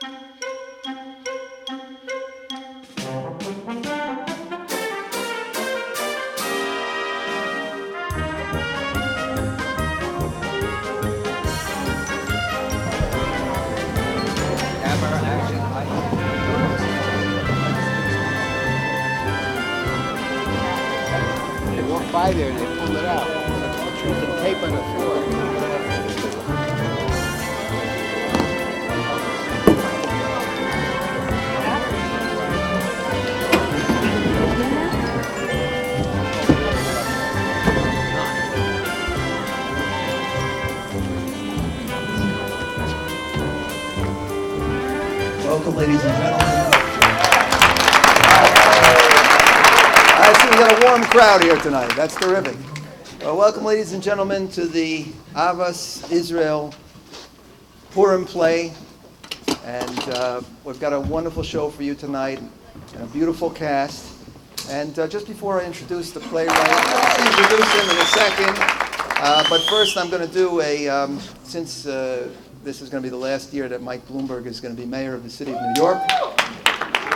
They walked by there and they pulled it out. There's some tape on the floor. Welcome, ladies and gentlemen. I see we got a warm crowd here tonight. That's terrific. Welcome, ladies and gentlemen, to the Ahavas Israel Purim play. And we've got a wonderful show for you tonight, and a beautiful cast. And just before I introduce the playwright, I'll introduce him in a second. But first, I'm going to do since this is going to be the last year that Mike Bloomberg is going to be mayor of the city of New York,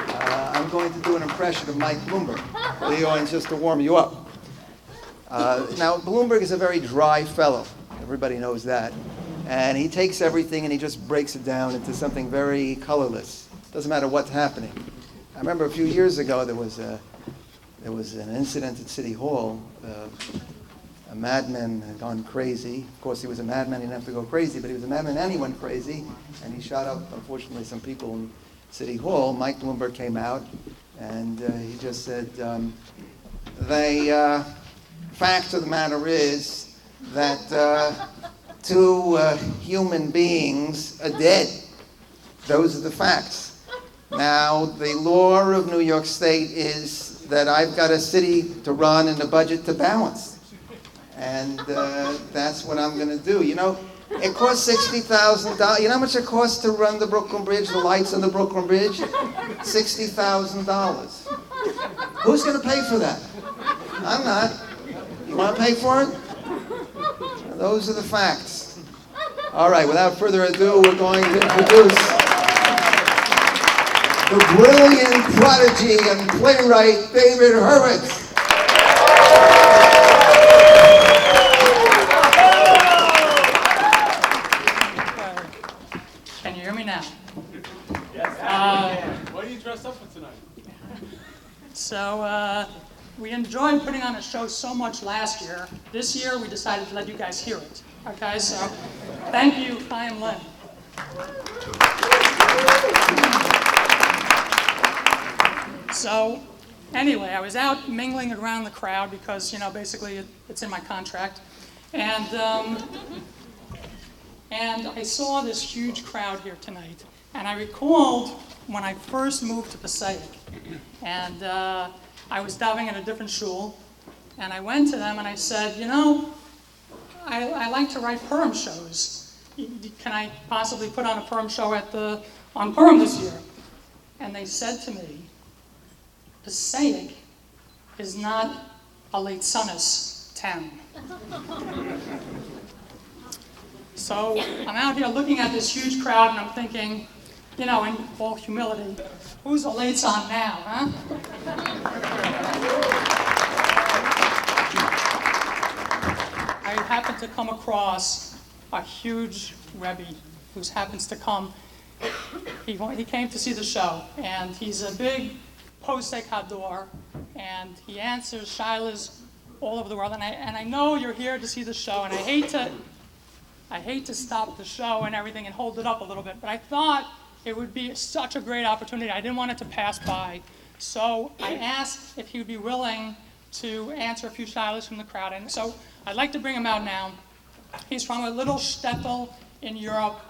I'm going to do an impression of Mike Bloomberg, Leo, and just to warm you up. Now, Bloomberg is a very dry fellow. Everybody knows that. And he takes everything and he just breaks it down into something very colorless. Doesn't matter what's happening. I remember a few years ago there was an incident at City Hall. A madman had gone crazy. Of course, he was a madman, he didn't have to go crazy, but he was a madman and he went crazy. And he shot up, unfortunately, some people in City Hall. Mike Bloomberg came out and he just said, the fact of the matter is that two human beings are dead. Those are the facts. Now, the law of New York State is that I've got a city to run and a budget to balance. And that's what I'm going to do. You know, it costs $60,000. You know how much it costs to run the Brooklyn Bridge, the lights on the Brooklyn Bridge? $60,000. Who's going to pay for that? I'm not. You want to pay for it? Those are the facts. All right, without further ado, we're going to introduce the brilliant prodigy and playwright, David Hurwitz. Can you hear me now? Yes. What are you dressed up for tonight? So we enjoyed putting on a show so much last year. This year we decided to let you guys hear it. Okay, so thank you, Chaim Lynn. So anyway, I was out mingling around the crowd because, you know, basically it's in my contract. And I saw this huge crowd here tonight. And I recalled when I first moved to Passaic. And I was davening at a different shul. And I went to them and I said, you know, I like to write Purim shows. Can I possibly put on a Purim show on Purim this year? And they said to me, Passaic is not a Leitzanis town. So I'm out here looking at this huge crowd and I'm thinking, you know, in all humility, who's a Leitzan now, huh? I happened to come across a huge Rebbe who happens to come. He came to see the show, and he's a big Passaic Hador, and he answers shilas all over the world. And I know you're here to see the show, and I hate to stop the show and everything and hold it up a little bit, but I thought it would be such a great opportunity. I didn't want it to pass by. So I asked if he would be willing to answer a few shilas from the crowd. And so I'd like to bring him out now. He's from a little shtetl in Europe,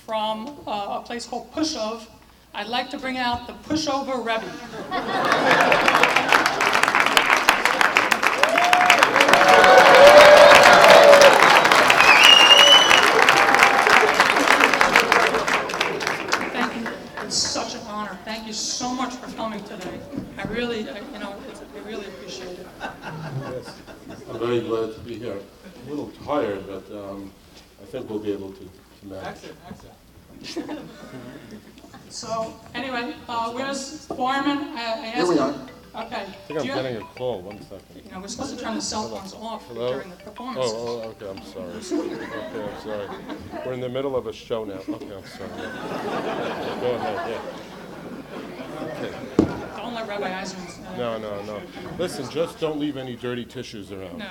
from a place called Pushov. I'd like to bring out the Pushover Rebbe. Thank you. It's such an honor. Thank you so much for coming today. I really appreciate it. Yes. I'm very glad to be here. A little tired, but I think we'll be able to manage. Accent. So, anyway, where's Foreman? I asked Here we him. are. Okay. I think I'm getting a call. 1 second. You know, we're supposed to turn the cell phones off Hello? during the performance. Oh, okay, I'm sorry. Okay, I'm sorry. We're in the middle of a show now. Okay, I'm sorry. Go ahead, yeah. Okay. Don't let Rabbi Eisman. No. Listen, just don't leave any dirty tissues around. No.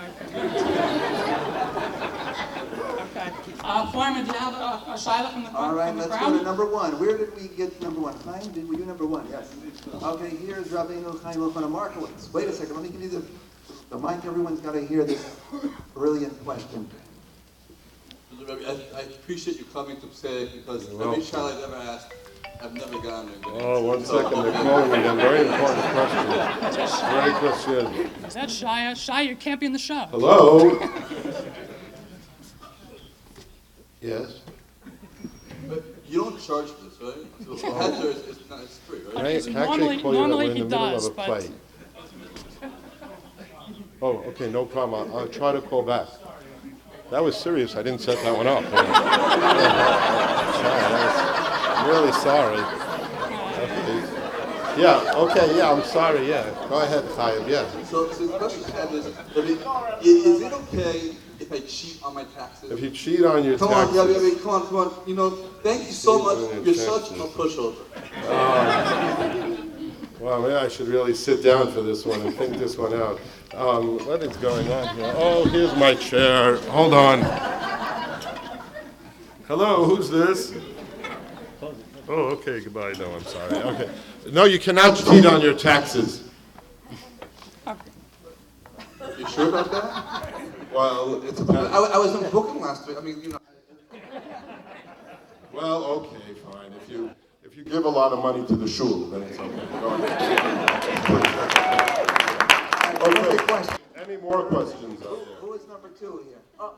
Okay. Foreman, do you have a shayla from the crowd? All right, let's go to number one. Where did we get number one? Chaim, did we do number one? Yes. Okay, here's Rabbeinu Chaim Elchanan Markowitz. Wait a second, let me give you the mic. Everyone's got to hear this brilliant question. I appreciate you coming to Passaic because every child I've ever asked, I've never gotten it. Oh, 1 second. They're calling me. A very important question. Very question. Is that Shia? Shia, you can't be in the show. Hello? Yes. But you don't charge for this, right? So Heather it's free, right? Can I actually Normally- call you that normally we're in he the middle does, of a but- fight? Oh, okay, no problem. I'll try to call back. That was serious. I didn't set that one up. I'm really sorry. Okay. Yeah, okay, yeah, I'm sorry, yeah. Go ahead, Chaim, yeah. So the question I have is, is it okay if I cheat on my taxes? If you cheat on your Come on, taxes... come on. You know, thank you so much. You're such a pushover. Well, maybe I should really sit down for this one and think this one out. What is going on here? Oh, here's my chair. Hold on. Hello, who's this? Oh, okay, goodbye. No, I'm sorry. Okay. No, you cannot cheat on your taxes. You sure about that? Well, I was in booking last week. I mean, you know. well, okay, fine. If you give a lot of money to the shule, then it's okay. Go ahead. Okay, question. Any more questions out there? Who is number two here? Oh,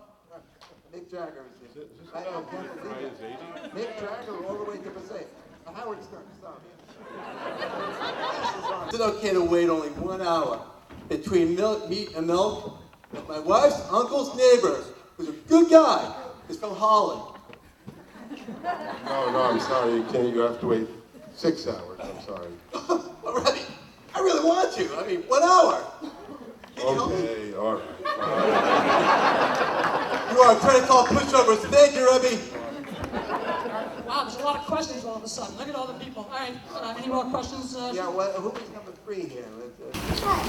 Mick Jagger is here. Is this I can't believe Frei it. Zeide? Mick Jagger all the way to Passaic. Howard Stern, stop. Is it okay to wait only 1 hour between meat and milk? My wife's uncle's neighbor, who's a good guy, is from Holland. No, I'm sorry. You have to wait 6 hours. I'm sorry. Already? I really want to. I mean, 1 hour. Okay, all right. You are a credit card pushovers. Thank you, Rebbe. Wow, there's a lot of questions all of a sudden. Look at all the people. All right, any more questions? Yeah, well, who is number three here? Hi.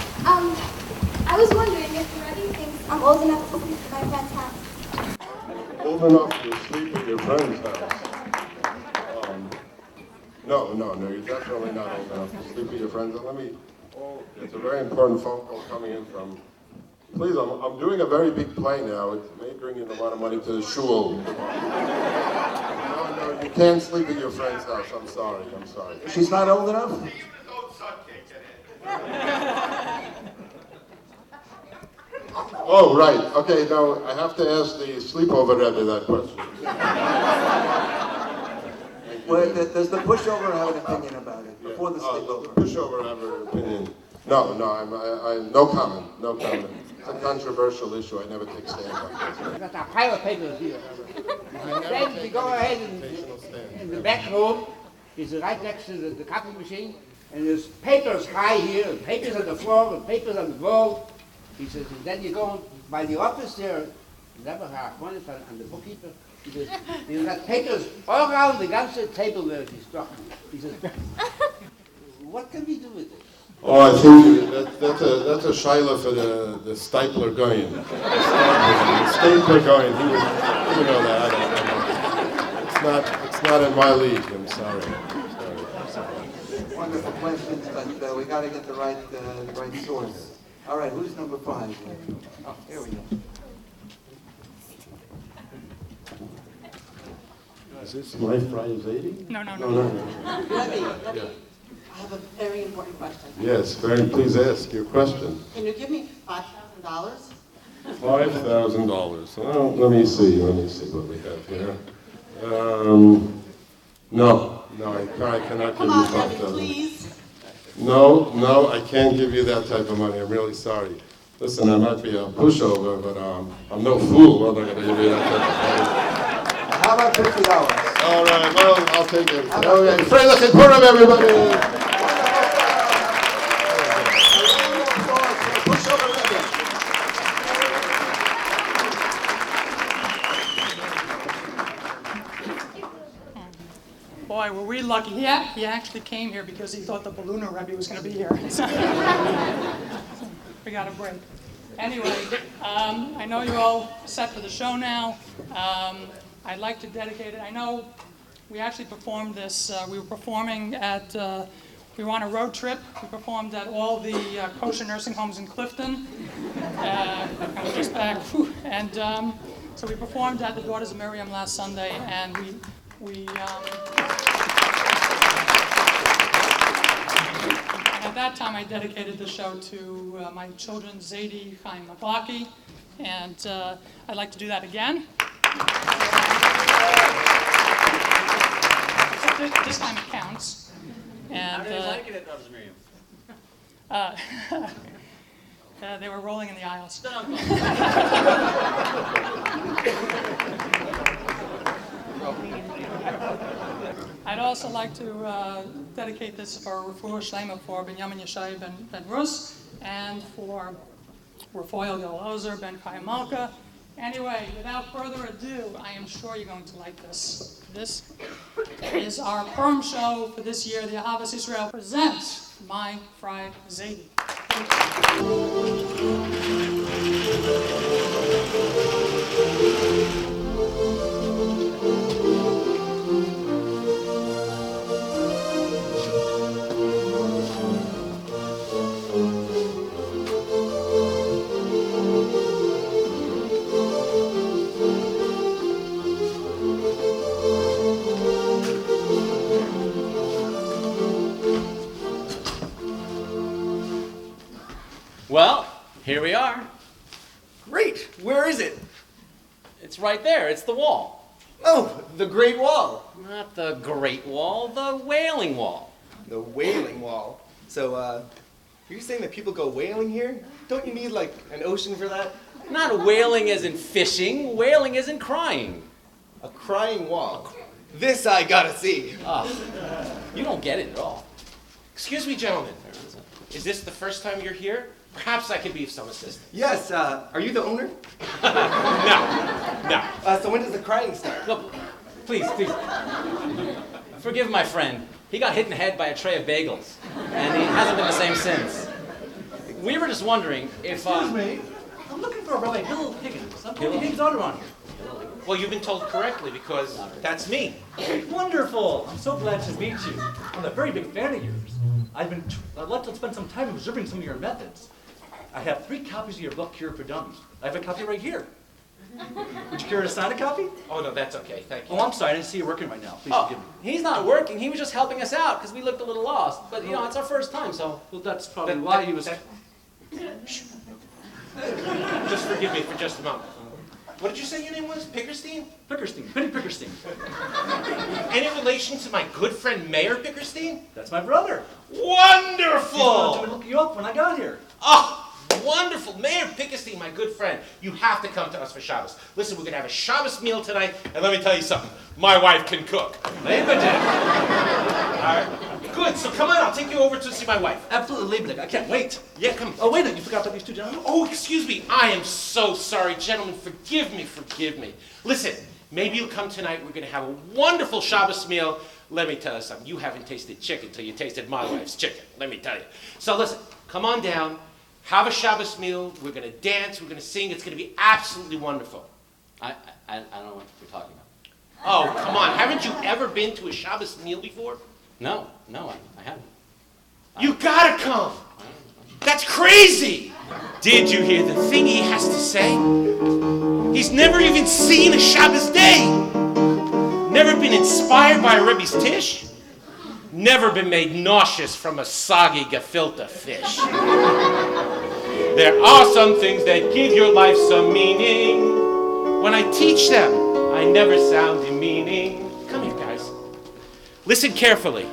I was wondering if the Rebbe thinks I'm old enough to sleep at my friend's house. Old enough to sleep at your friend's house. No, you're definitely not old enough to sleep at your friend's house. It's a very important phone call coming in from... Please, I'm doing a very big play now. It may bring in a lot of money to the shul. No, you can't sleep at your friend's house. I'm sorry. She's not old enough? Oh, right. Okay, now I have to ask the sleepover Rebbe that question. Well, does the pushover have an opinion about it before the Does sleepover? the pushover have an opinion? No, I'm no comment. It's a controversial issue. I never take stand on this. I've got a pile of papers here. Then we go ahead in the back room. It's right next to the copy machine. And there's papers high here, and papers on the floor, and papers on the wall. He says, and then you go by the office there, never have one and the bookkeeper. He says, you've got papers all around the ganze table where he's talking. He says, what can we do with it? Oh, I think that's a shaila for the stapler going. The stapler going. He would know that. I don't know. It's not in my league. I'm sorry. Wonderful questions, but we got to get the right source. All right, who's number five? Oh, here we go. Is this My Frei Zeide? No. Rebbe, Yeah. I have a very important question. Yes, please ask your question. Can you give me $5,000? $5,000. Well, let me see what we have here. No, I cannot give Come you on, Rebbe, 5,000. please. No, I can't give you that type of money. I'm really sorry. Listen, I might be a pushover, but I'm no fool. I'm not going to give you that type of money. How about $50? All right, well, I'll take it. Okay, Frei Zeide Purim, everybody. Push over Rebbe. Boy, were we lucky. He actually came here because he thought the Ballooner Rebbe was going to be here. We got a break. Anyway, I know you're all set for the show now. I'd like to dedicate it. I know we actually performed this. We were performing at, we were on a road trip. We performed at all the kosher nursing homes in Clifton. I was just back. And so we performed at the Daughters of Miriam last Sunday, and and at that time I dedicated the show to my children, Zadie, Chaim, Maglaki, and I'd like to do that again. Except this time it counts. And, How do they like it at Daughters of Miriam? they were rolling in the aisles. I'd also like to dedicate this for Refuah Shlema for Benjamin Yeshai ben Rus and for Rafael Galozer ben Chaim Malka. Anyway, without further ado, I am sure you're going to like this. This is our Purim show for this year. The Ahavas Israel presents My Frei Zeide. Well, here we are. Great. Where is it? It's right there. It's the wall. Oh, the Great Wall. Not the Great Wall, the Wailing Wall. The Wailing Wall. So, are you saying that people go whaling here? Don't you need, like, an ocean for that? Not wailing as in fishing, wailing as in crying. A crying wall. This I gotta see. You don't get it at all. Excuse me, gentlemen. Is this the first time you're here? Perhaps I could be of some assistance. Yes, are you the owner? No. So when does the crying start? Look, please. Forgive my friend. He got hit in the head by a tray of bagels, and he hasn't been the same since. We were just wondering if, Excuse me. I'm looking for a Rabbi Hillel Higgins. I'm told Higgins' daughter on here. Well, you've been told correctly because that's me. Wonderful. I'm so glad to meet you. I'm a very big fan of yours. I'd like to spend some time observing some of your methods. I have 3 copies of your book, Cure for Dummies. I have a copy right here. Would you care to sign a copy? Oh, no, that's okay. Thank you. Oh, I'm sorry. I didn't see you working right now. Please forgive me. He's not working. He was just helping us out because we looked a little lost. But, you know, it's our first time, so... Well, that's probably why he was... Just forgive me for just a moment. What did you say your name was? Pickerstein? Pickerstein. Penny Pickerstein. Any relation to my good friend Mayor Pickerstein? That's my brother. Wonderful! He wanted to look you up when I got here. Oh, wonderful. Mayor Pickerstein, my good friend. You have to come to us for Shabbos. Listen, we're going to have a Shabbos meal tonight, and let me tell you something. My wife can cook. Leibniz. All right? Good, so come on, I'll take you over to see my wife. Absolutely, Leibniz. I can't wait. Yeah, come. Oh, wait a minute. You forgot about these 2 gentlemen? Oh, excuse me. I am so sorry. Gentlemen, forgive me. Listen, maybe you'll come tonight. We're going to have a wonderful Shabbos meal. Let me tell you something. You haven't tasted chicken till you tasted my wife's chicken. Let me tell you. So listen, come on down. Have a Shabbos meal. We're going to dance. We're going to sing. It's going to be absolutely wonderful. I don't know what you're talking about. Oh, come on. Haven't you ever been to a Shabbos meal before? No, I haven't. You gotta come. That's crazy. Did you hear the thing he has to say? He's never even seen a Shabbos day. Never been inspired by a Rebbe's tish. Never been made nauseous from a soggy gefilte fish. There are some things that give your life some meaning. When I teach them, I never sound demeaning. Come here, guys. Listen carefully.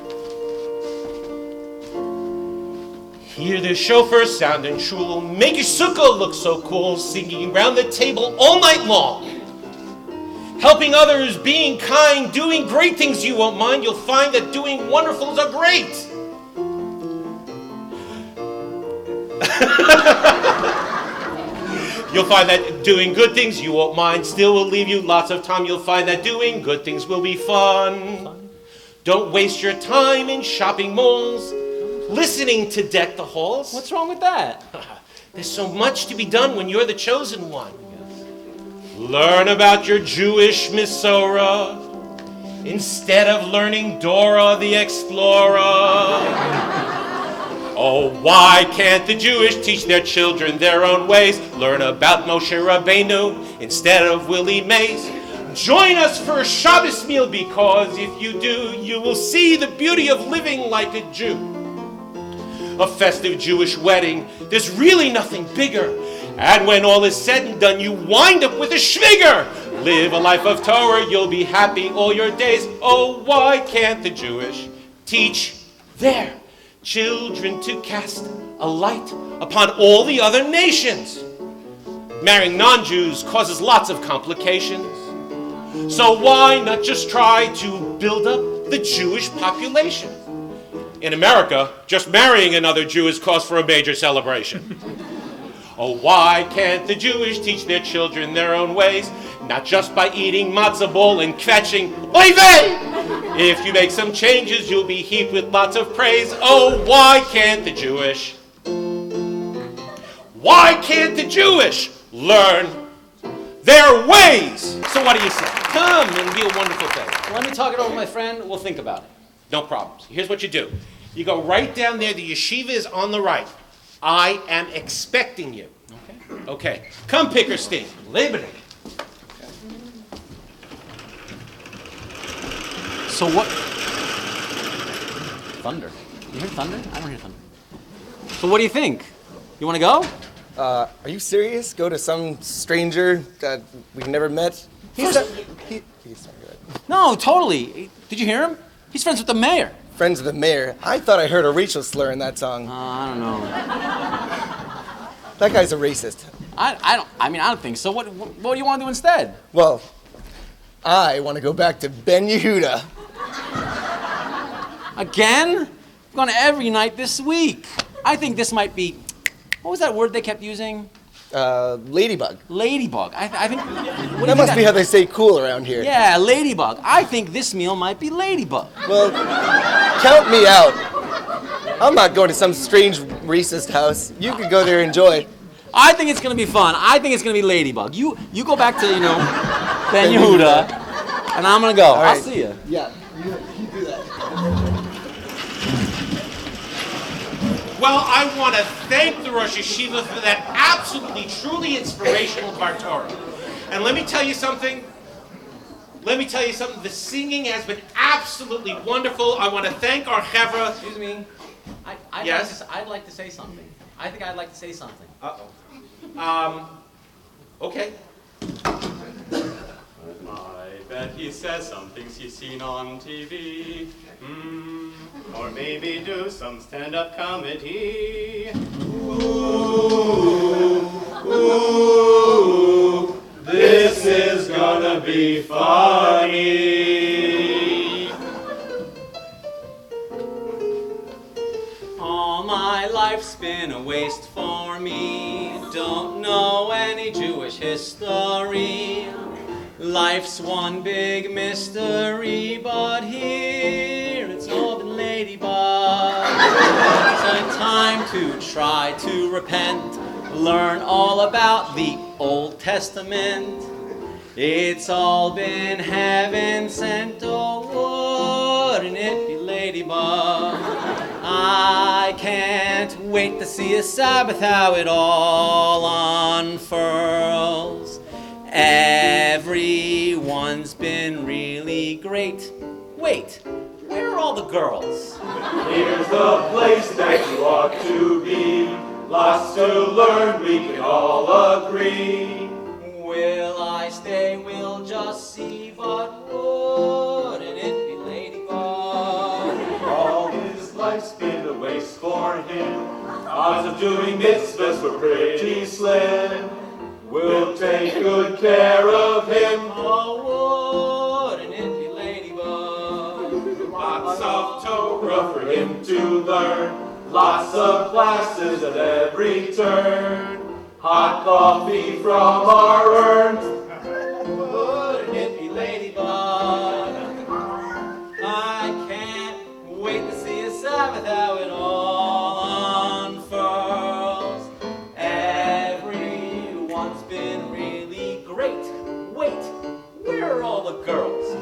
Hear the chauffeur sound in shule, make your sukkah look so cool, singing around the table all night long. Helping others, being kind, doing great things you won't mind. You'll find that doing wonderfuls are great. You'll find that doing good things you won't mind still will leave you lots of time. You'll find that doing good things will be fun. Don't waste your time in shopping malls, listening to Deck the Halls. What's wrong with that? There's so much to be done when you're the chosen one. Learn about your Jewish Misora instead of learning Dora the Explorer. Oh, why can't the Jewish teach their children their own ways? Learn about Moshe Rabbeinu instead of Willie Mays. Join us for a Shabbos meal, because if you do, you will see the beauty of living like a Jew. A festive Jewish wedding, there's really nothing bigger. And when all is said and done, you wind up with a schwigger. Live a life of Torah, you'll be happy all your days. Oh, why can't the Jewish teach their children to cast a light upon all the other nations? Marrying non-Jews causes lots of complications. So why not just try to build up the Jewish population? In America, just marrying another Jew is cause for a major celebration. Oh, why can't the Jewish teach their children their own ways? Not just by eating matzah ball and kvetching, oy vey! If you make some changes, you'll be heaped with lots of praise. Oh, why can't the Jewish? Why can't the Jewish learn their ways? So what do you say? Come and be a wonderful thing. Let me talk it over with my friend. We'll think about it. No problems. Here's what you do. You go right down there. The yeshiva is on the right. I am expecting you. Okay. Come, Pickerstein. Liberty. So what? Thunder. You hear thunder? I don't hear thunder. So what do you think? You want to go? Are you serious? Go to some stranger that we've never met? He's not good. No, totally. Did you hear him? He's friends with the mayor. Friends with the mayor? I thought I heard a racial slur in that song. I don't know. That guy's a racist. I don't think so. What do you want to do instead? Well, I want to go back to Ben Yehuda. Again? I'm going to every night this week. I think this might be, what was that word they kept using? Ladybug. Ladybug. I think. That must be how they say cool around here. Yeah, ladybug. I think this meal might be ladybug. Well, count me out. I'm not going to some strange racist house. You could go there and enjoy. I think it's going to be fun. I think it's going to be ladybug. You go back to, Ben Yehuda, and I'm going to go. All right. I'll see you. Yeah, you do that. Well, I want to thank the Rosh Yeshiva for that absolutely, truly inspirational Bar Torah. And let me tell you something. The singing has been absolutely wonderful. I want to thank our chevra. Excuse me. Yes? I'd like to say something. I think I'd like to say something. Okay. I bet he says some things he's seen on TV. Or maybe do some stand-up comedy. Ooh, this is gonna be funny. All my life's been a waste for me. Don't know any Jewish history. Life's one big mystery, but here it's all been ladybug. It's a time to try to repent, learn all about the Old Testament. It's all been heaven sent, oh, wouldn't it be ladybug? I can't wait to see a Sabbath, how it all unfurls. Everyone's been really great. Wait, where are all the girls? Here's the place that you ought to be. Lots to learn, we can all agree. Will I stay? We'll just see, but wouldn't it be ladybug? All his life's been a waste for him. Odds of doing mitzvahs were pretty slim. We'll take good care of him. Oh, Torah for him to learn. Lots of classes at every turn. Hot coffee from our urn. Wouldn't it be ladybug? I can't wait to see a Sabbath, how it all unfurls. Everyone's been really great. Wait, where are all the girls?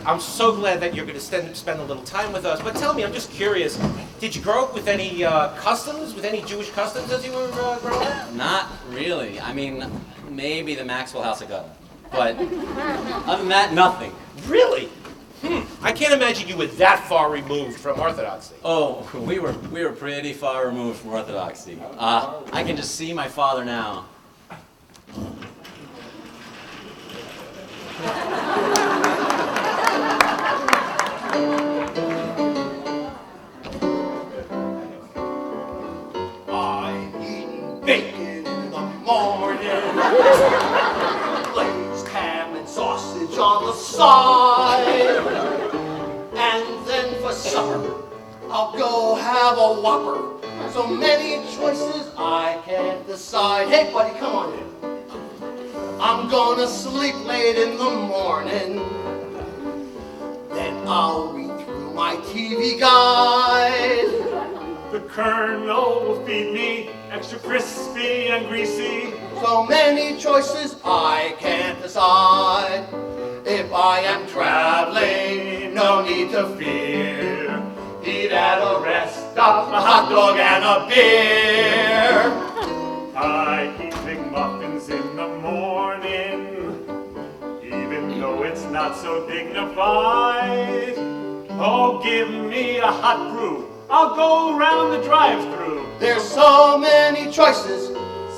I'm so glad that you're going to spend a little time with us. But tell me, I'm just curious, did you grow up with any customs, with any Jewish customs as you were growing up? Not really. I mean, maybe the Maxwell House of God. But other than that, nothing. Really? I can't imagine you were that far removed from Orthodoxy. Oh, we were pretty far removed from Orthodoxy. I can just see my father now. Bacon in the morning, glazed ham and sausage on the side, and then for supper, I'll go have a Whopper. So many choices I can't decide. Hey buddy, come on in. I'm gonna sleep late in the morning, then I'll read through my TV guide. The Colonel will feed me extra crispy and greasy. So many choices I can't decide. If I am traveling, no need to fear. Eat at a rest stop, a hot dog and a beer. I eat big muffins in the morning, even though it's not so dignified. Oh, give me a hot brew. I'll go around the drive-thru. There's so many choices,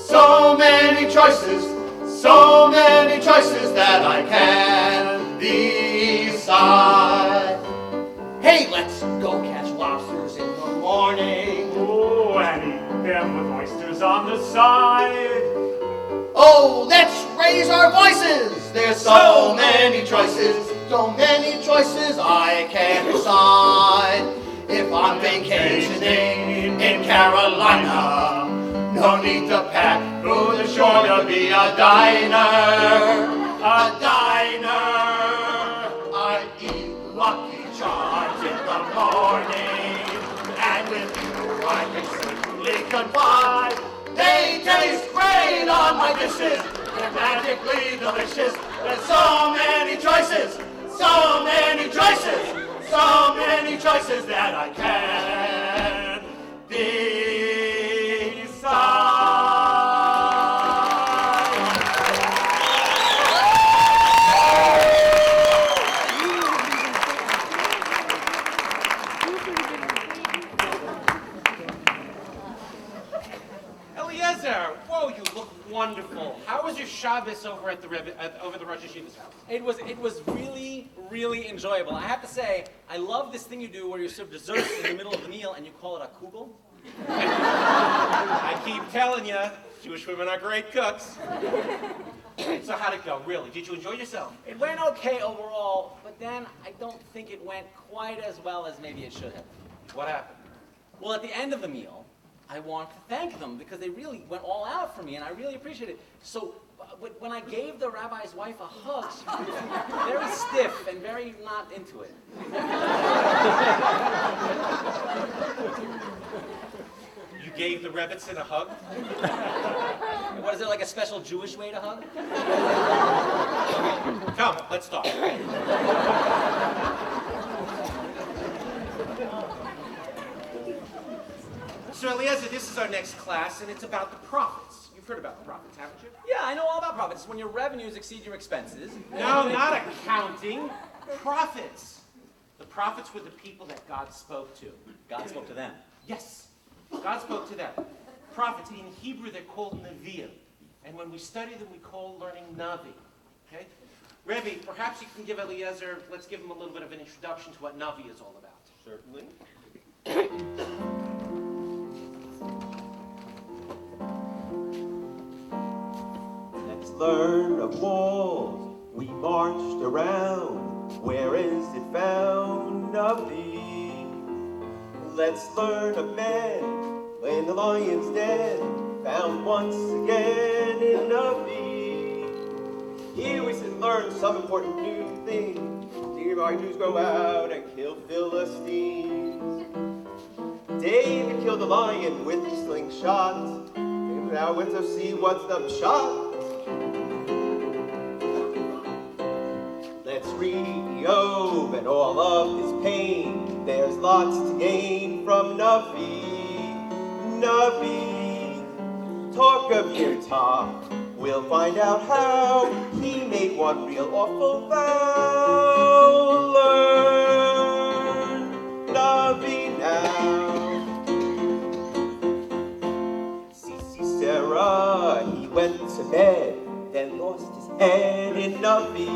so many choices, so many choices that I can't decide. Hey, let's go catch lobsters in the morning. Oh, and eat them with oysters on the side. Oh, let's raise our voices. There's so many choices I can't decide. If I'm vacationing in Carolina, no need to pack, through the shore there'll be a diner. A diner. I eat Lucky Charms in the morning, and with you I can certainly confide. They taste great on my dishes, they're magically delicious. There's so many choices, so many choices. So many choices that I can't Eliezer, whoa, you look wonderful. How was your Shabbos over at the Rosh Hashanah's house? It was really, really enjoyable. I have to say, I love this thing you do where you serve desserts in the middle of the meal and you call it a kugel. I keep telling you, Jewish women are great cooks. So how'd it go, really? Did you enjoy yourself? It went okay overall, but then I don't think it went quite as well as maybe it should have. What happened? Well, at the end of the meal, I wanted to thank them because they really went all out for me and I really appreciate it. So when I gave the rabbi's wife a hug, she was very stiff and very not into it. You gave the Rebbitzin a hug? What is it, like a special Jewish way to hug? Come, let's talk. So Eliezer, this is our next class, and it's about the prophets. You've heard about the prophets, haven't you? Yeah, I know all about profits. It's when your revenues exceed your expenses. No, not accounting. Prophets. The prophets were the people that God spoke to. God spoke to them. Yes, God spoke to them. Prophets, in Hebrew, they're called Nevi'im. And when we study them, we call learning Navi. Okay? Rebbe, perhaps you can give Eliezer, let's give him a little bit of an introduction to what Navi is all about. Certainly. Let's learn of walls we marched around. Where is it found? Navi. Let's learn of men when the lion's dead, found once again in Navi. Here we should learn some important new things. Nearby Jews go out and kill Philistines. David killed the lion with the slingshot. Now let's see what's the shot. Let's read Job and all of his pain. There's lots to gain from Navi. Navi, talk of your talk. We'll find out how he made one real awful vow. Learn Navi now. Sarah, he went to bed, then lost his head in Navi.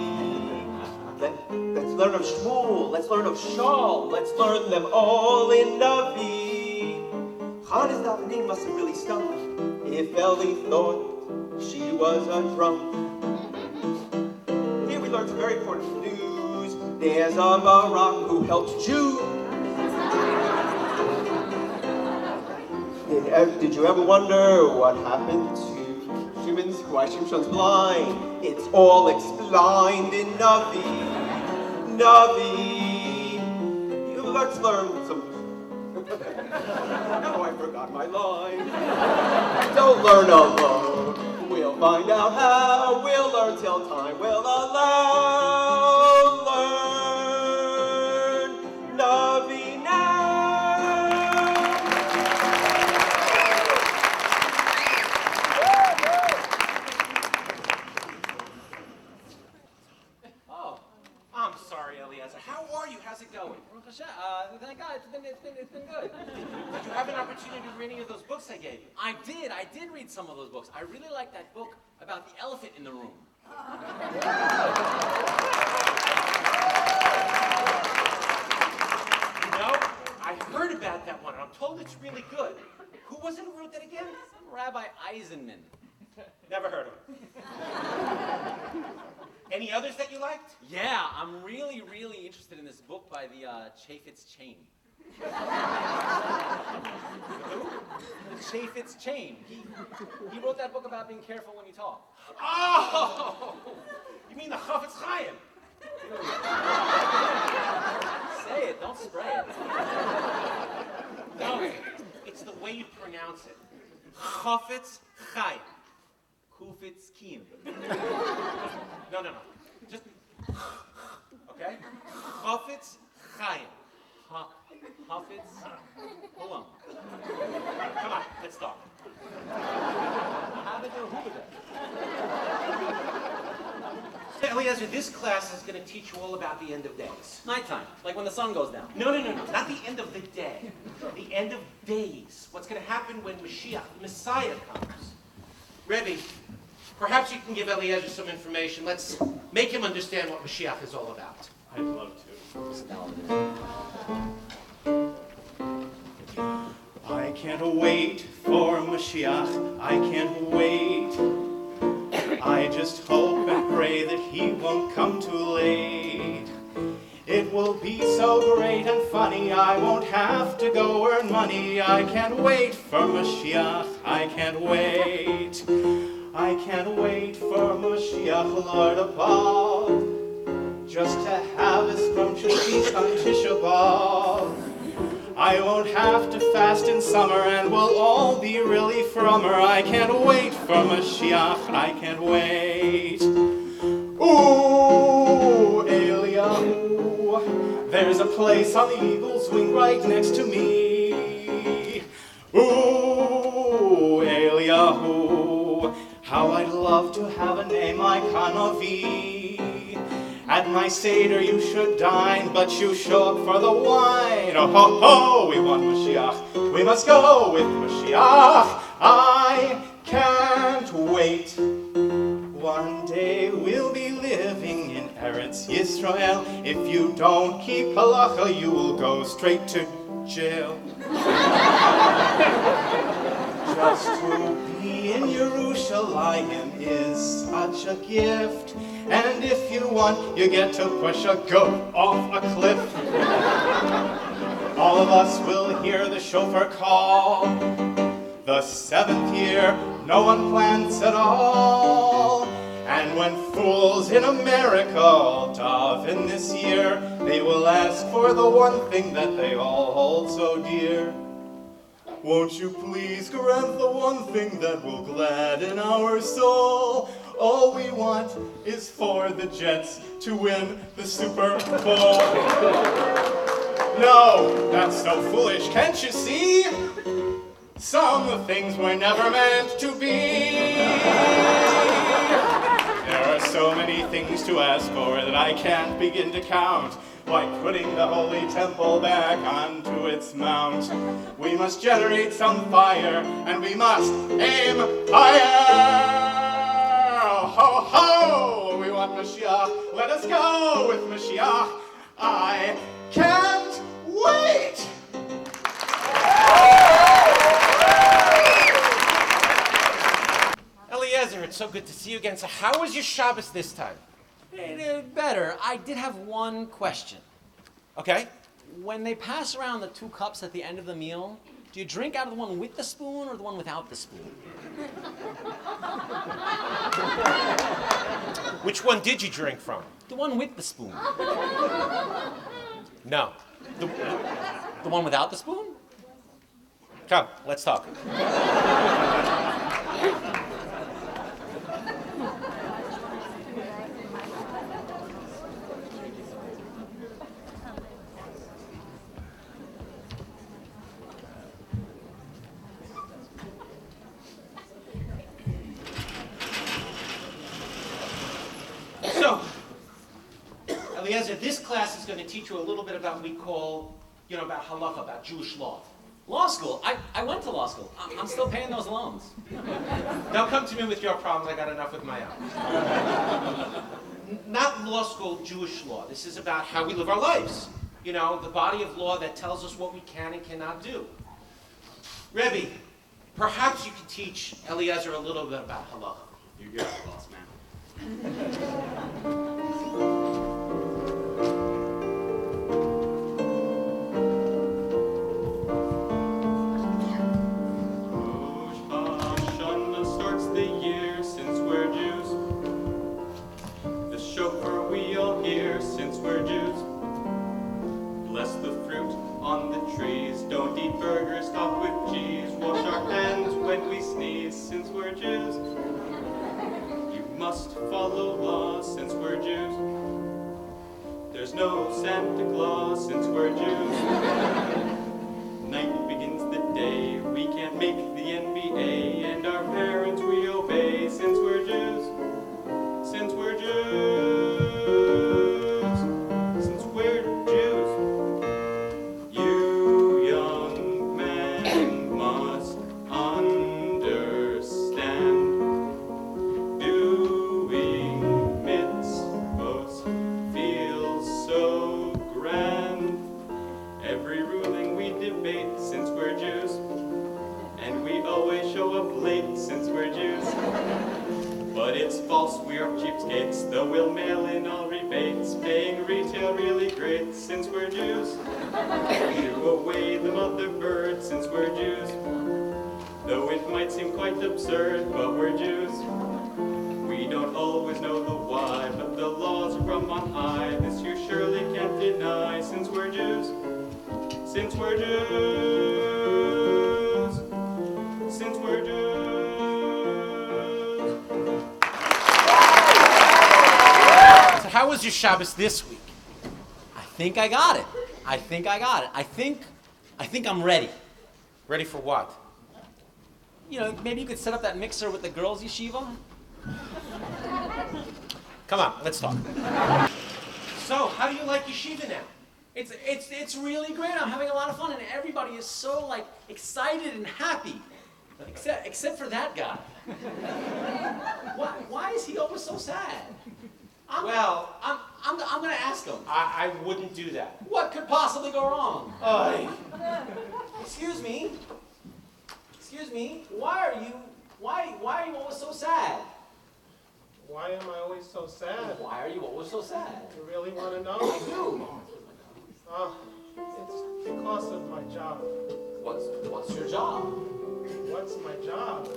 Let's learn of Shule, let's learn of Chol, let's learn them all in Navi. Hannah's davening must have really stunk if Ellie thought she was a drunk. Here we learned some very important news. There's a Barak who helped Jews. Did you ever wonder what happened to Shimon's? Why Shimon's blind? It's all explained in Navi. Navi. Let's learn some. Now I forgot my line. Don't learn alone. We'll find out how. We'll learn till time will allow. Learn Navi now. How are you? How's it going? Thank God, it's been good. Did you have an opportunity to read any of those books I gave you? I did read some of those books. I really like that book about the elephant in the room. You know, I heard about that one, and I'm told it's really good. Who was it who wrote that again? Some Rabbi Eisenman. Never heard of him. Any others that you liked? Yeah, I'm really, really interested in this book by the Chaffetz Chain. Who? The Chaffetz Chain. He wrote that book about being careful when you talk. Oh! You mean the Chafetz Chaim? Say it, don't spray it. No, it's the way you pronounce it. Chafetz Chaim. Kufitz Kiem. No. Just, okay? Chafetz Chaim. Hafitz. Hold on. Come on, let's talk. Eliezer, this class is going to teach you all about the end of days. Nighttime, like when the sun goes down. No. Not the end of the day. The end of days. What's going to happen when Messiah comes. Rebbe, perhaps you can give Eliezer some information. Let's make him understand what Mashiach is all about. I'd love to. I can't wait for Mashiach. I can't wait. I just hope and pray that he won't come too late. It will be so great and funny, I won't have to go earn money. I can't wait for Mashiach, I can't wait. I can't wait for Mashiach, Lord above, just to have a scrumptious feast on Tisha B'Av. I won't have to fast in summer, and we'll all be really frummer. I can't wait for Mashiach, I can't wait. Ooh, Eliyahu, there's a place on the eagle's wing right next to me. Ooh, Eliyahu, how I'd love to have a name like Hanavi. At my Seder you should dine, but you show up for the wine. Oh ho ho, we want Mashiach, we must go with Mashiach. I can't wait. One day we'll be living in Eretz Yisrael. If you don't keep halacha, you will go straight to jail. Just to be in Yerushalayim is such a gift. And if you want, you get to push a goat off a cliff. All of us will hear the shofar call. The 7th year, no one plants at all. And when fools in America all daven this year, they will ask for the one thing that they all hold so dear. Won't you please grant the one thing that will gladden our soul? All we want is for the Jets to win the Super Bowl. No, that's so foolish, can't you see? Some things were never meant to be. There are so many things to ask for that I can't begin to count. Like putting the holy temple back onto its mount. We must generate some fire, and we must aim higher. Ho ho! We want Mashiach. Let us go with Mashiach. I can't wait! Eliezer, it's so good to see you again. So how was your Shabbos this time? Better. I did have one question. Okay. When they pass around the 2 cups at the end of the meal, do you drink out of the one with the spoon or the one without the spoon? Which one did you drink from? The one with the spoon. No. The one without the spoon? Come, let's talk. So, Eliezer, this class is going to teach you a little bit about what we call, about halakha, about Jewish law. Law school? I went to law school. I'm still paying those loans. Don't come to me with your problems. I got enough with my own. Not law school, Jewish law. This is about how we live our lives. The body of law that tells us what we can and cannot do. Rebbe, perhaps you could teach Eliezer a little bit about halakha. You got it, boss man. On the trees, don't eat burgers, stop with cheese. Wash our hands when we sneeze, since we're Jews. You must follow laws, since we're Jews. There's no Santa Claus, since we're Jews. Night begins the day, we can't make the NBA, and our parents we obey, since we're Jews. Since we're Jews. Since we're Jews. But it's false, we are cheapskates, though we'll mail in all rebates, paying retail really great, since we're Jews. Shoo away the mother bird, since we're Jews. Though it might seem quite absurd, but we're Jews. We don't always know the why, but the laws are from on high. This you surely can't deny, since we're Jews. Since we're Jews, since we're Jews. So how was your Shabbos this week? I think I got it. I think I'm ready. Ready for what? You know, maybe you could set up that mixer with the girls' yeshiva? Come on, let's talk. So, how do you like yeshiva now? It's really great. I'm having a lot of fun, and everybody is so like excited and happy, except for that guy. Why is he always so sad? I'm gonna ask him. I wouldn't do that. What could possibly go wrong? Excuse me. Why are you always so sad? Why am I always so sad? Why are you always so sad? You really want to know? I do. It's because of my job. What's your job? What's my job?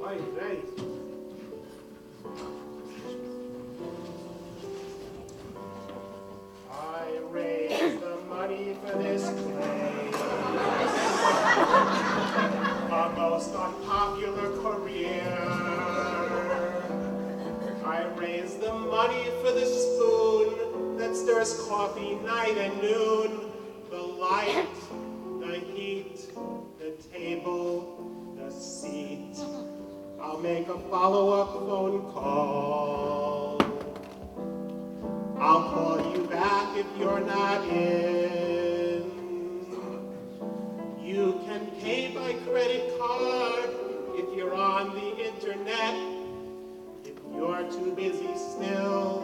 My Frei. I raise the money for this place. A most unpopular career. I raise the money for the spoon that stirs coffee night and noon. The light, the heat, the table, the seat. I'll make a follow-up phone call. I'll call you back if you're not in. You can pay by credit card if you're on the internet. If you're too busy still,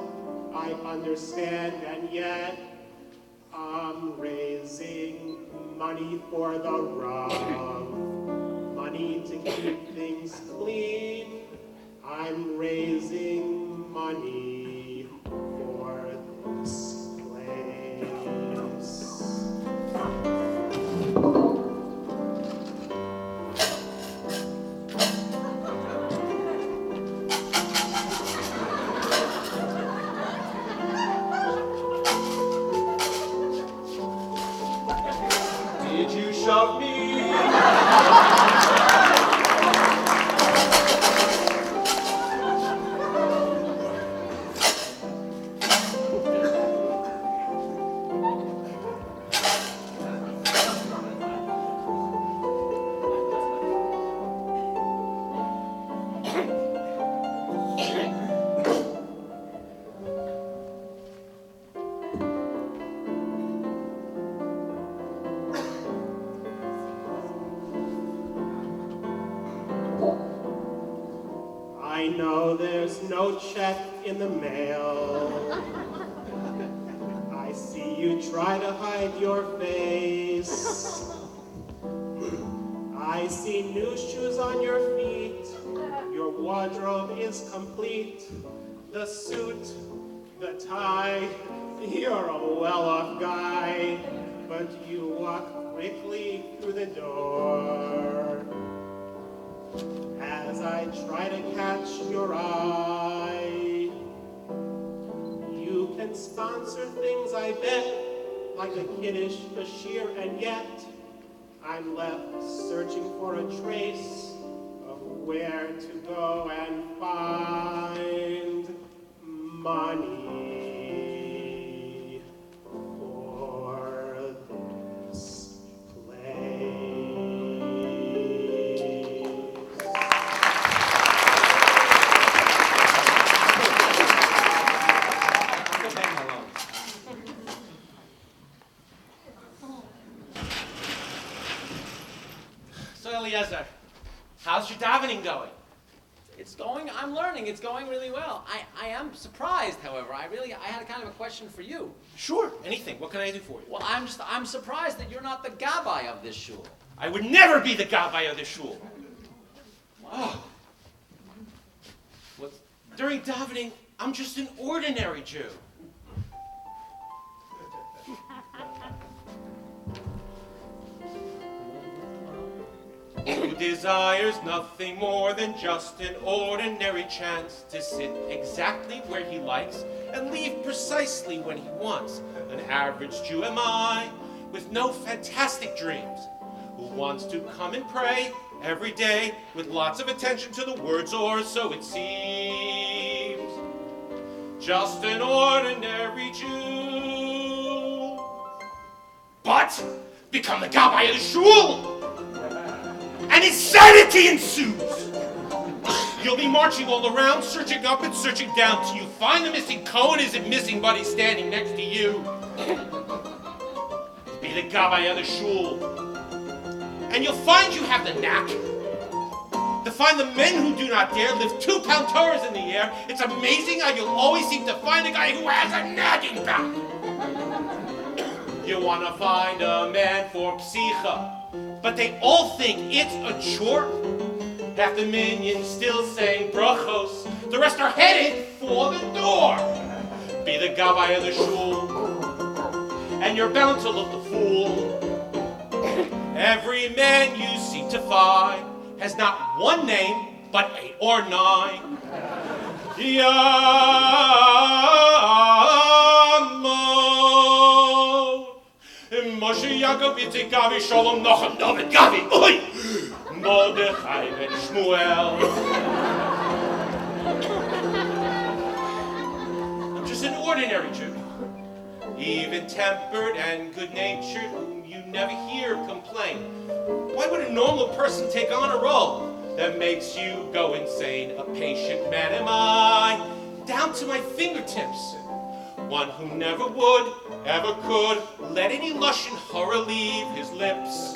I understand, and yet I'm raising money for the rough, money to keep things clean. I'm raising money for this place. Did you shove me? I know there's no check in the mail. I see you try to hide your face. I see new shoes on your feet. Your wardrobe is complete. The suit, the tie, you're a well-off guy. But you walk quickly through the door. As I try to catch your eye, you can sponsor things, I bet, like a kiddish bashir, and yet I'm left searching for a trace of where to go and find money for this place. So Eliezer, how's your davening going? I'm learning. It's going really well. I am surprised, however. I had a kind of a question for you. Sure, anything. What can I do for you? Well, I'm surprised that you're not the gabbai of this shul. I would never be the gabbai of the shul. Oh. During davening, I'm just an ordinary Jew. Who desires nothing more than just an ordinary chance to sit exactly where he likes and leave precisely when he wants. An average Jew am I, with no fantastic dreams, who wants to come and pray every day with lots of attention to the words, or so it seems. Just an ordinary Jew. But become the gabbai of the shul, and insanity ensues. You'll be marching all around, searching up and searching down till you find the missing Cohen isn't missing, but he's standing next to you. Be the gabbai of the shul, and you'll find you have the knack to find the men who do not dare lift 2-pound Torahs in the air. It's amazing how you'll always seem to find a guy who has a nagging back. You want to find a man for psicha, but they all think it's a chore. Half the minions still saying brachos, the rest are headed for the door. Be the gabbai of the shul, and you're bound to look the fool. Every man you seem to find has not one name, but 8 or 9. Moshe Yaakov Yitzchak Gavi Shalom Nochem David Gavi Oy Mordechai Ben Shmuel. I'm just an ordinary Jew, even-tempered and good-natured, whom you never hear complain. Why would a normal person take on a role that makes you go insane? A patient man am I, down to my fingertips. One who never would, ever could, let any Lashon Hara leave his lips.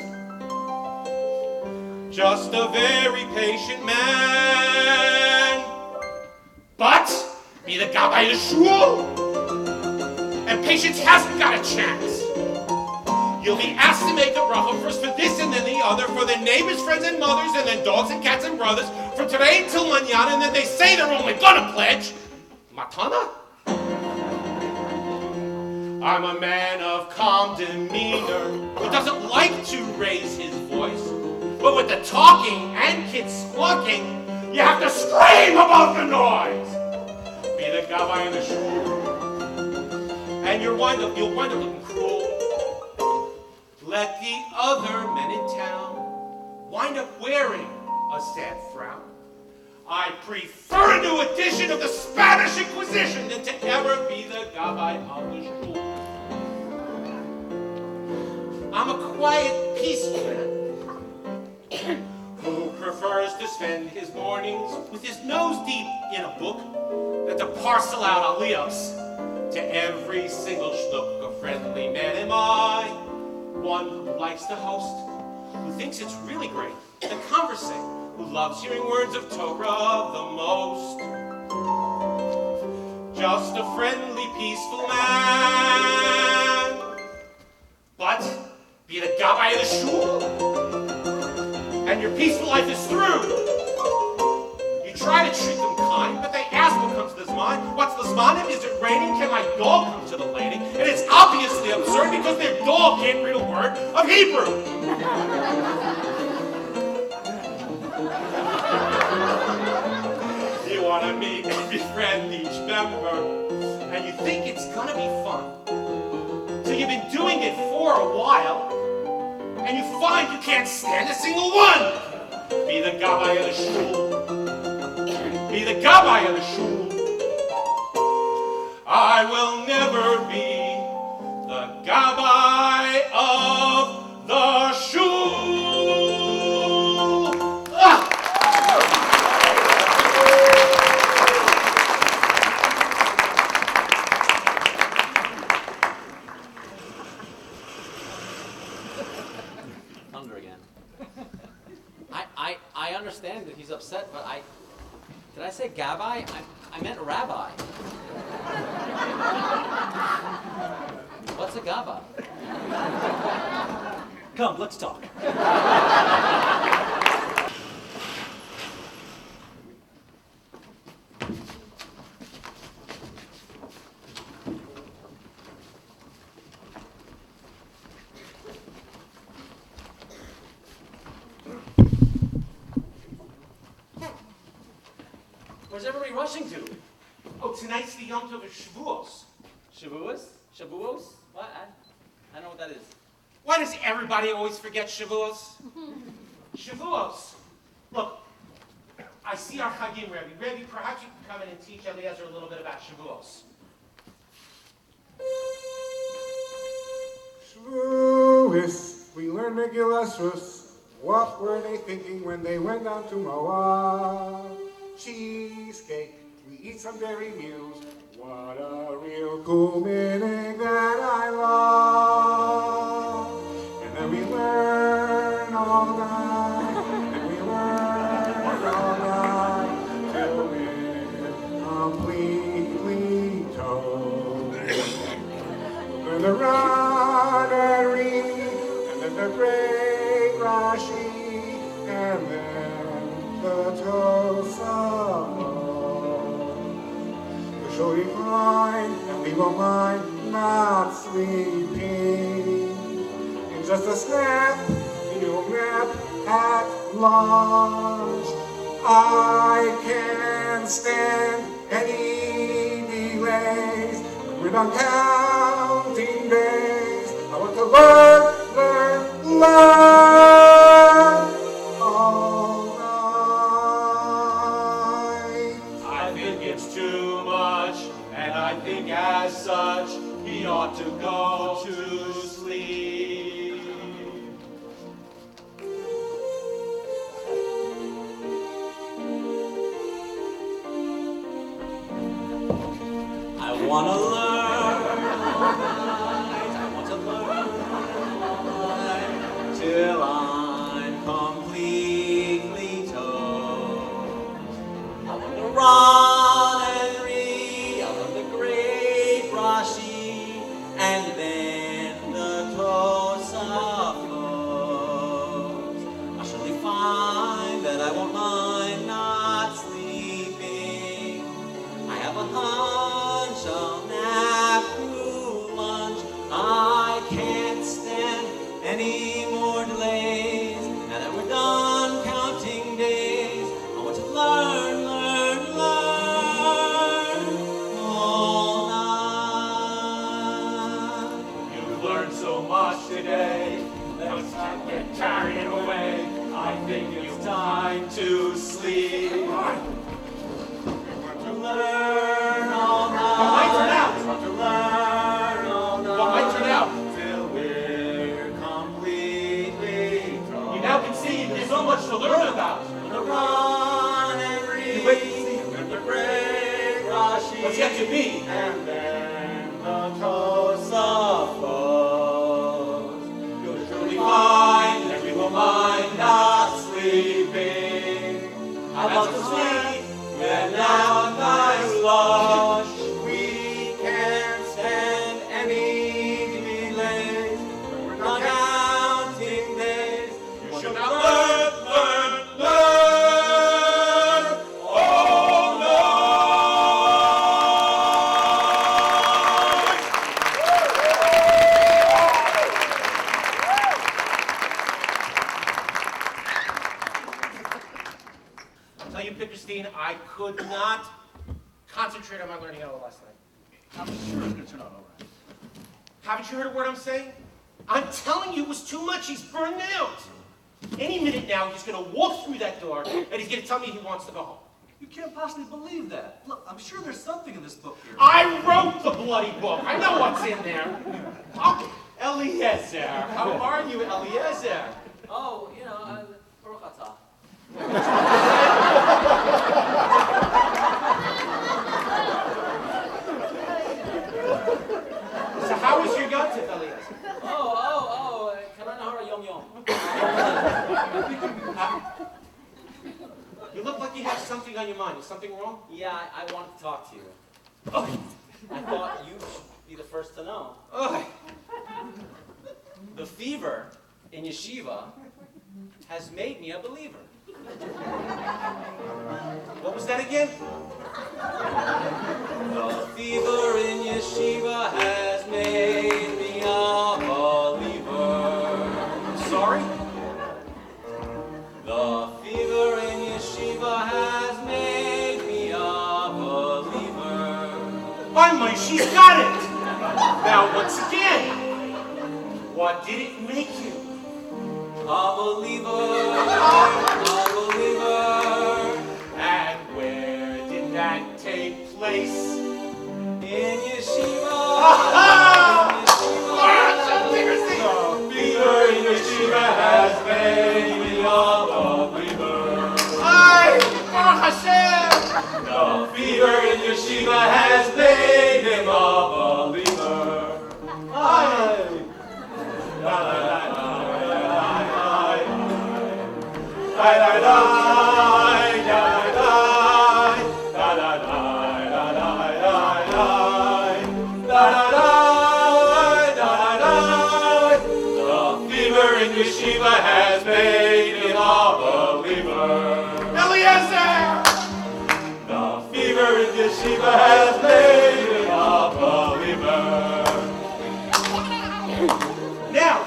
Just a very patient man. But be the gabbai of the shul, and patience hasn't got a chance. You'll be asked to make a bracha first for this and then the other, for their neighbors, friends, and mothers, and then dogs and cats and brothers, from today until manana, and then they say they're only gonna pledge matana. I'm a man of calm demeanor who doesn't like to raise his voice, but with the talking and kids squawking, you have to scream above the noise. Be the gabbai of the shul, and you'll wind up looking cruel. Let the other men in town wind up wearing a sad frown. I prefer a new edition of the Spanish Inquisition than to ever be the gabbai of the shul. I'm a quiet, peaceful man who prefers to spend his mornings with his nose deep in a book than to parcel out aliyos to every single shnook. A friendly man am I, one who likes to host, who thinks it's really great to conversate, who loves hearing words of Torah the most. Just a friendly, peaceful man. But be the gabbai of the shul, and your peaceful life is through. You try to treat them kind, but they ask what comes to this mind. What's the zmanim? Is it raining? Can my dog come to the lady? And it's obviously absurd because their dog can't read a word of Hebrew. You want to meet and befriend each member, and you think it's gonna be fun. So you've been doing it for a while, and you find you can't stand a single one. Be the gabbai of the shul. Be the gabbai of the shul. I will never be the gabbai of the shul. Thunder again. I understand that he's upset, but did I say gabbai? I meant rabbi. What's a gabbai? Come, let's talk. Where's everybody rushing to? Oh, tonight's the Yom Tov of Shavuos. Shavuos? Shavuos? What? I don't know what that is. Why does everybody always forget Shavuos? Shavuos. Look, I see our Chagim, Rebbe. Rebbe, perhaps you can come in and teach Eliezer a little bit about Shavuos. Shavuos, we learn Megillah Esros. What were they thinking when they went down to Moab? Cheesecake, we eat some dairy meals. What a real cool minute that I love. And then we learn all night, and we learn all night, till we're completely told. Learn the run and read, and then the great Rashi, and then the Tosafot. Shall we find and leave our mind not sleeping? In just a snap, you'll nap at lunch. I can't stand any delays. We're done counting days. I want to learn all night. I think it's too much, and I think as such, he ought to go to sleep. I want to learn till I'm completely told. I want to run and read out of the great Rashi, and then the Tosafot. I surely find that I won't mind not sleeping. I have a hunch I'll nap through lunch. I can't stand any more delays. Now that we're done counting days, I want to learn all night. You've learned so much today. Let's not get carried away. I think it's time to sleep. I want to learn all night. What might turn out? I want to learn all night. What might turn out? Till we're completely thrown. You now can see there's so much to learn about. The run and read. You wait to see. The great Rashi. What's yet to be? And then the Tosafot. You'll surely find that we will mind not sleeping. I love to sleep. And now a nice lunch. We can't stand any delays. We're not counting days. You should not learn all night. I'll tell you, Pickerstein, I could not concentrate on my learning hour last night. I'm sure it's going to turn out all right. Haven't you heard a word I'm saying? I'm telling you, it was too much. He's burned out. Any minute now, he's going to walk through that door, and he's going to tell me he wants to go home. You can't possibly believe that. Look, I'm sure there's something in this book here. I wrote the bloody book. I know what's in there. Oh, Eliezer. How are you, Eliezer? Oh, you know, Baruch atah. So how was your gut tip, Eliezer? Kananahara Yom Yom. You look like you have something on your mind. Is something wrong? Yeah, I want to talk to you. Oh. I thought you should be the first to know. Oh. The fever in yeshiva has made me a believer. What was that again? The fever in yeshiva has made me a believer. Sorry? The fever in yeshiva has made me a believer. My, she's got it! Now, once again. What did it make you? A believer. And where did that take place? In yeshiva. The fever in yeshiva has made me a believer. Baruch Hashem! The fever in yeshiva has made him a believer. Yeshiva has made him a believer. Eliezer! The fever in Yeshiva has made him a believer. Now,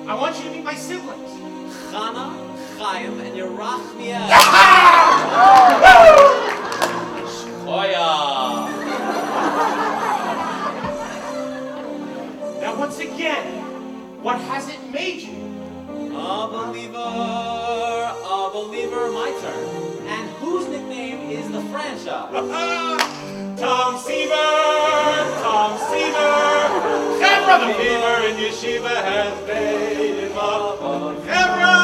I want you to meet my siblings. Chana, Chaim, and Yerachmiel. Shkoya. Now, once again, what has it made you? A believer, my turn. And whose nickname is the franchise? Tom Seaver! Chevra! The fever in Yeshiva has made him a Chevra!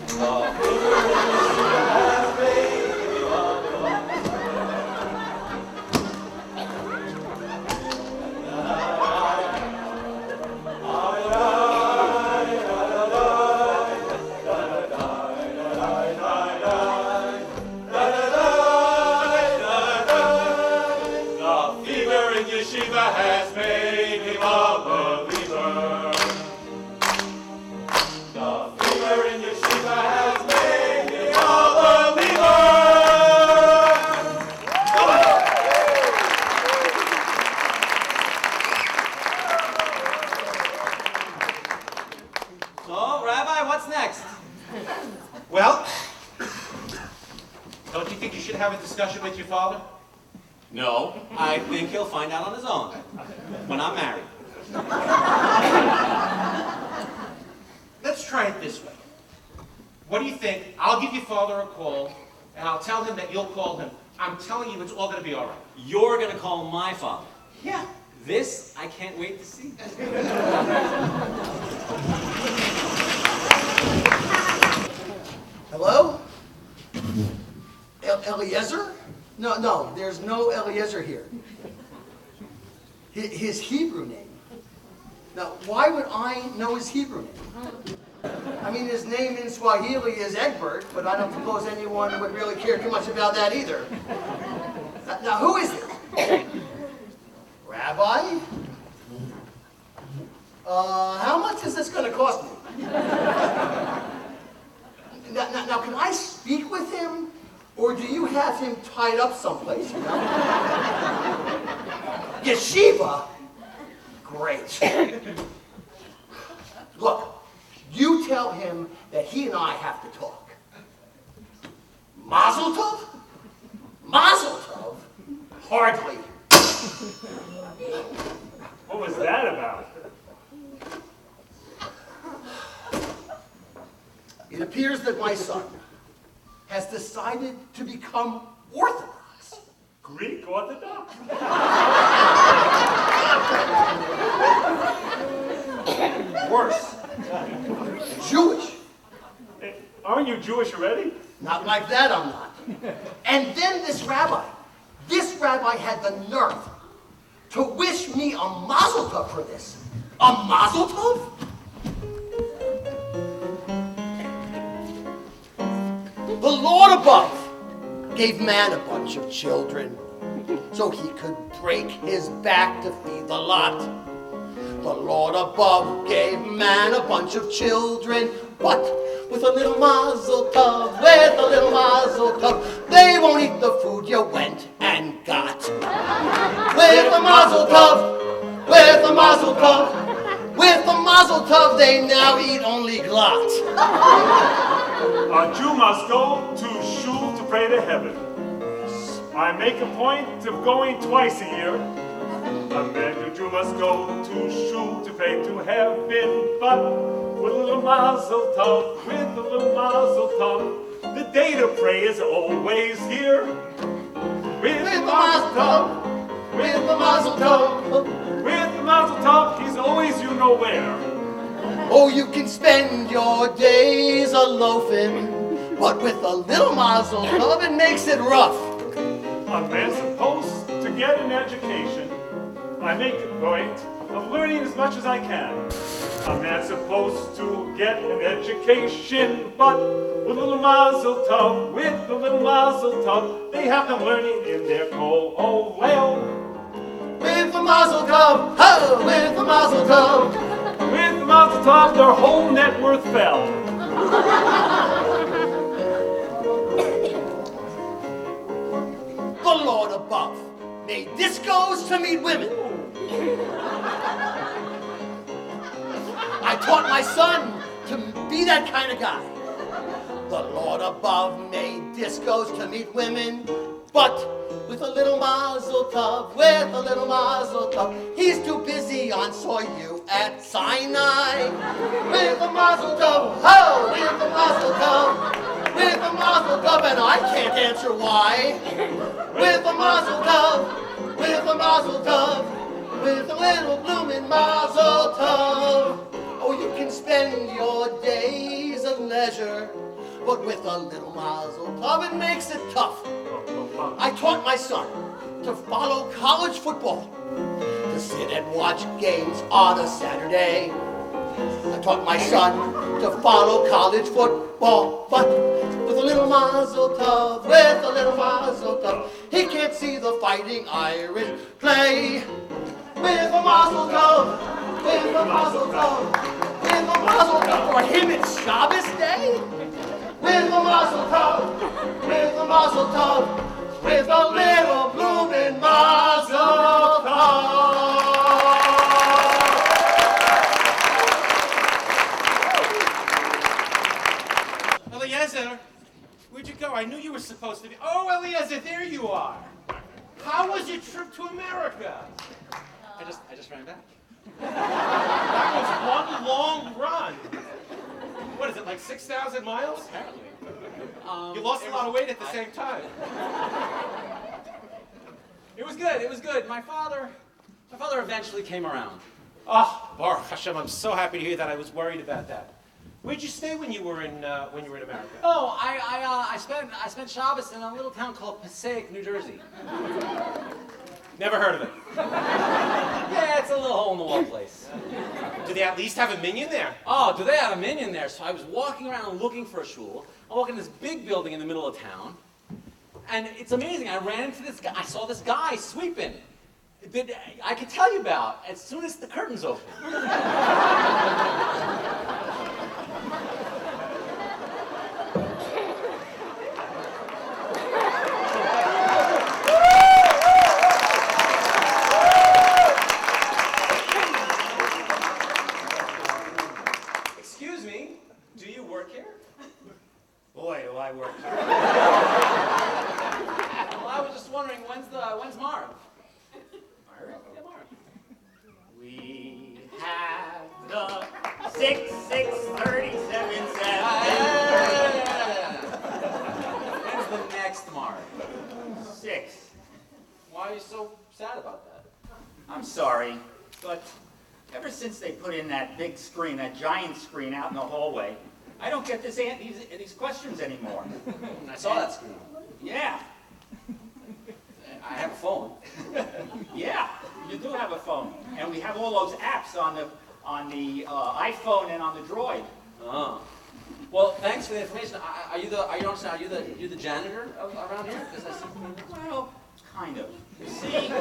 The fever in Yeshiva has made him a Yeshiva has made him a believer. The fever in Yeshiva has made him a believer. So, Rabbi, what's next? Well, don't you think you should have a discussion with your father? No, I think he'll find out on his own when I'm married. Let's try it this way. What do you think? I'll give your father a call, and I'll tell him that you'll call him. I'm telling you, it's all going to be all right. You're going to call my father. Yeah. This, I can't wait to see. Hello? Eliezer? No, there's no Eliezer here. His Hebrew name. Now, why would I know his Hebrew name? I mean, his name in Swahili is Egbert, but I don't suppose anyone would really care too much about that either. Now, who is it? Rabbi? How much is this going to cost me? Now, can I speak with him? Or do you have him tied up someplace, you know? Yeshiva? Great. Look, you tell him that he and I have to talk. Mazel tov? Mazel tov? Hardly. What was that about? It appears that my son has decided to become Orthodox. Greek Orthodox? Worse. Jewish. Hey, aren't you Jewish already? Not like that, I'm not. And then this rabbi had the nerve to wish me a mazel tov for this. A mazel tov? The Lord above gave man a bunch of children so he could break his back to feed the lot. The Lord above gave man a bunch of children, but with a little mazel tov, with a little mazel tov, they won't eat the food you went and got. With a mazel tov, with a mazel tov, with a mazel tov, they now eat only glot. A Jew must go to shul to pray to heaven. I make a point of going twice a year. A man and Jew must go to shul to pray to heaven, but with a little mazel tov, with a little mazel tov, the day to pray is always here. With the mazel tov, with the mazel tov, with the mazel tov, he's always you know where. Oh, you can spend your days a-loafing, but with a little mazel tov, it makes it rough. A man's supposed to get an education. I make a point of learning as much as I can. A man's supposed to get an education, but with a little mazel tov, with a little mazel tov, they have them learning in their Chol Hamoed. With the mazel tov, ho, with the mazel tov. With the mazel tov, their whole net worth fell. The Lord above made discos to meet women. I taught my son to be that kind of guy. The Lord above made discos to meet women, but with a little mazel tov, with a little mazel tov, he's too busy on Soyu at Sinai. With a mazel tov, ho, with a mazel tov, with a mazel tov, and I can't answer why. With a mazel tov, with a mazel tov, with a little bloomin' mazel tov. Oh, you can spend your days of leisure, but with a little mazel tov, it makes it tough. I taught my son to follow college football, to sit and watch games on a Saturday. I taught my son to follow college football, but with a little mazel tov, with a little mazel tov, he can't see the Fighting Irish play. With a mazel tov, with a mazel tov, with a mazel tov, for him it's Shabbos day. With a mazel tov, with a mazel tov, with a little bloomin' mazel tov. Eliezer, where'd you go? I knew you were supposed to be. Oh, Eliezer, there you are. How was your trip to America? I just ran back. That was one long run. What is it, like 6,000 miles? Apparently. You lost a lot of weight at the same time. It was good. It was good. My father eventually came around. Oh, Baruch Hashem, I'm so happy to hear that. I was worried about that. Where'd you stay when you were in America? Oh, I spent Shabbos in a little town called Passaic, New Jersey. Never heard of it. Yeah, it's a little hole-in-the-wall place. Do they at least have a minion there? Oh, do they have a minion there? So I was walking around looking for a shul. I walk in this big building in the middle of town, and it's amazing. I ran into this guy. I saw this guy sweeping. That I could tell you about as soon as the curtains open. Excuse me, do you work here? Boy, do I work here. Well, I was just wondering, when's Marv? We have the 6-6-37-7. When's the next Marv? 6. Why are you so sad about that? I'm sorry, but ever since they put in that big screen, that giant screen out in the hallway, I don't get these questions anymore. I saw that screen. Yeah. I have a phone. Yeah, you do have a phone, and we have all those apps on the iPhone and on the Droid. Oh. Well, thanks for the information. Are you the janitor around here? Well, kind of. You see.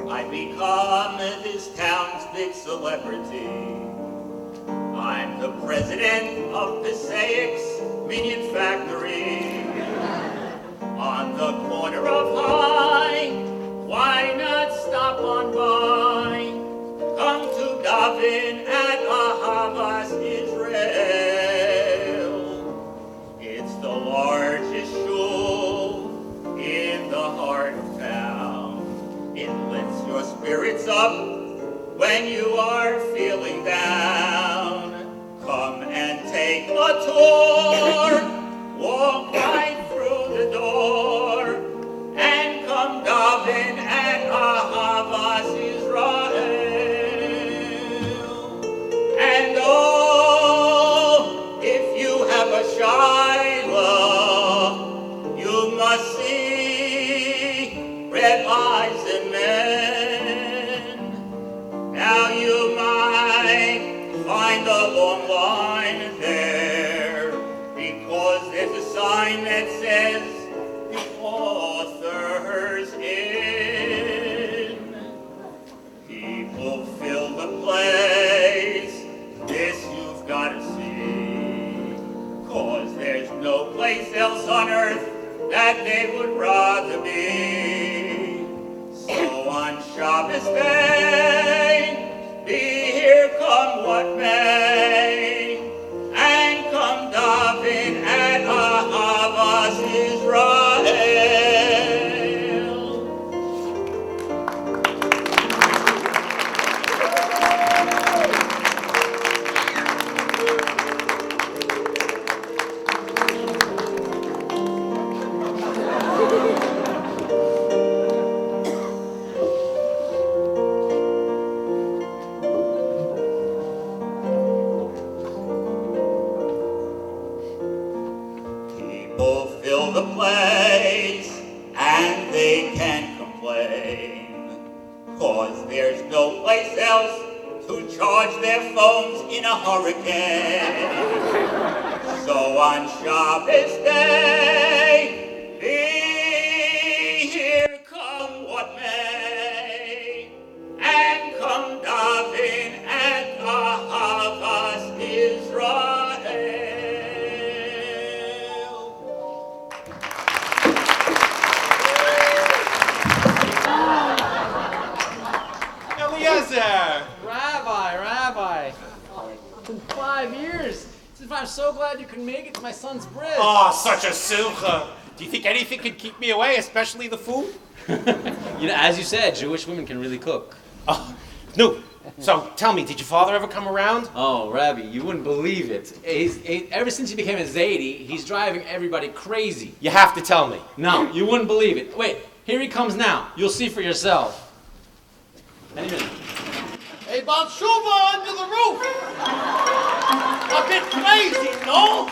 I become this town's big celebrity. I'm the president of Passaic's Minion Factory. On the corner of High, why not stop on by? Come to Daven at Ahavas Israel. spirits up when you are feeling down. Come and take a tour, walk right through the door, and come daven at Ahavas Israel. And oh, if you have a shayla, you must see rabbis and men. Now you might find a long line there, because there's a sign that says the author's in. People fill the place, this you've got to see, 'cause there's no place else on earth that they would rather be. So on Shabbos day, be here come what may, and come daven at Ahavas Israel. People fill the place, and they can't complain, 'cause there's no place else to charge their phones in a hurricane. So on Shabbos day, be here come what may, and come daven at Ahavas Israel. Eliezer! Rabbi, it's been 5 years. I'm so glad you could make it to my son's bris. Oh, such a simcha. Do you think anything could keep me away, especially the food? You know, as you said, Jewish women can really cook. Oh, no. So, tell me, did your father ever come around? Oh, Rabbi, you wouldn't believe it. Ever since he became a Zaidi, he's driving everybody crazy. You have to tell me. No, you wouldn't believe it. Wait, here he comes now. You'll see for yourself. Any minute. Hey, Bob Shuba under the roof! A bit crazy, no?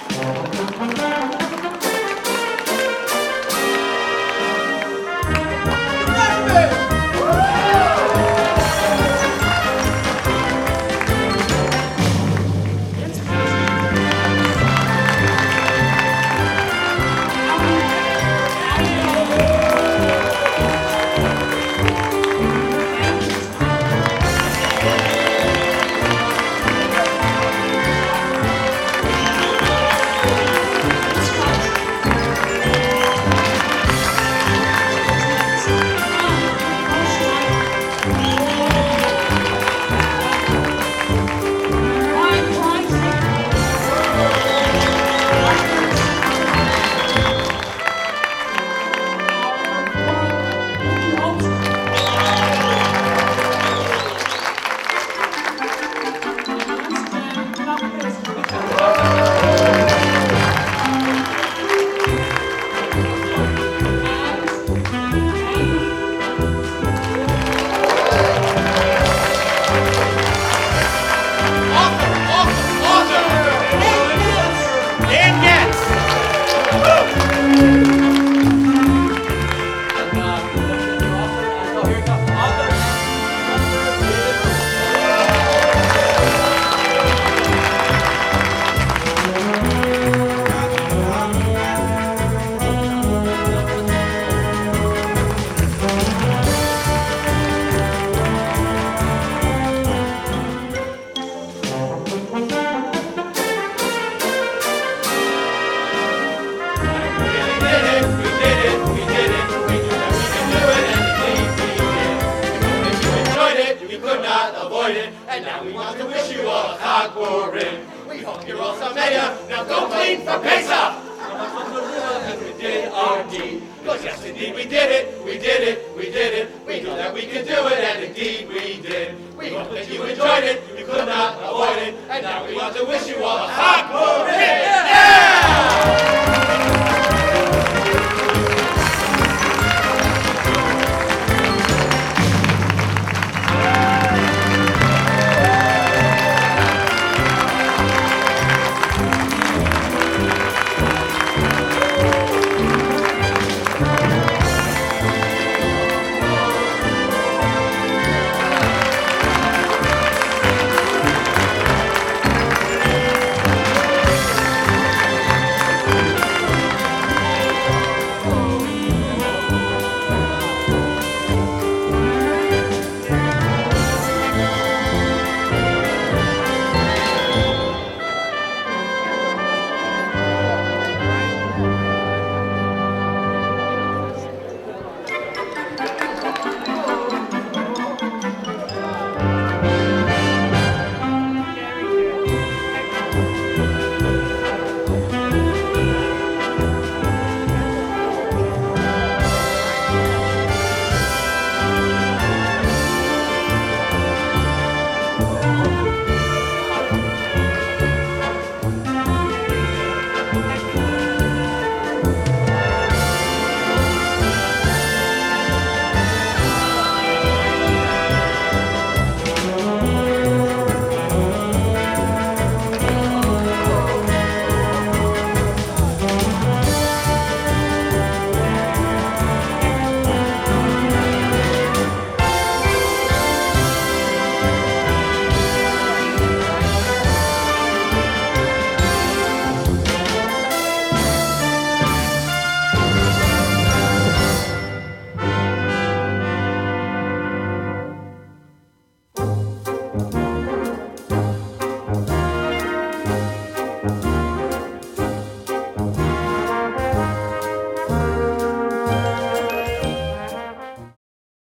And now we want to wish you all a Chag Purim. We hope you're all Sameach. Now go clean for Pesach.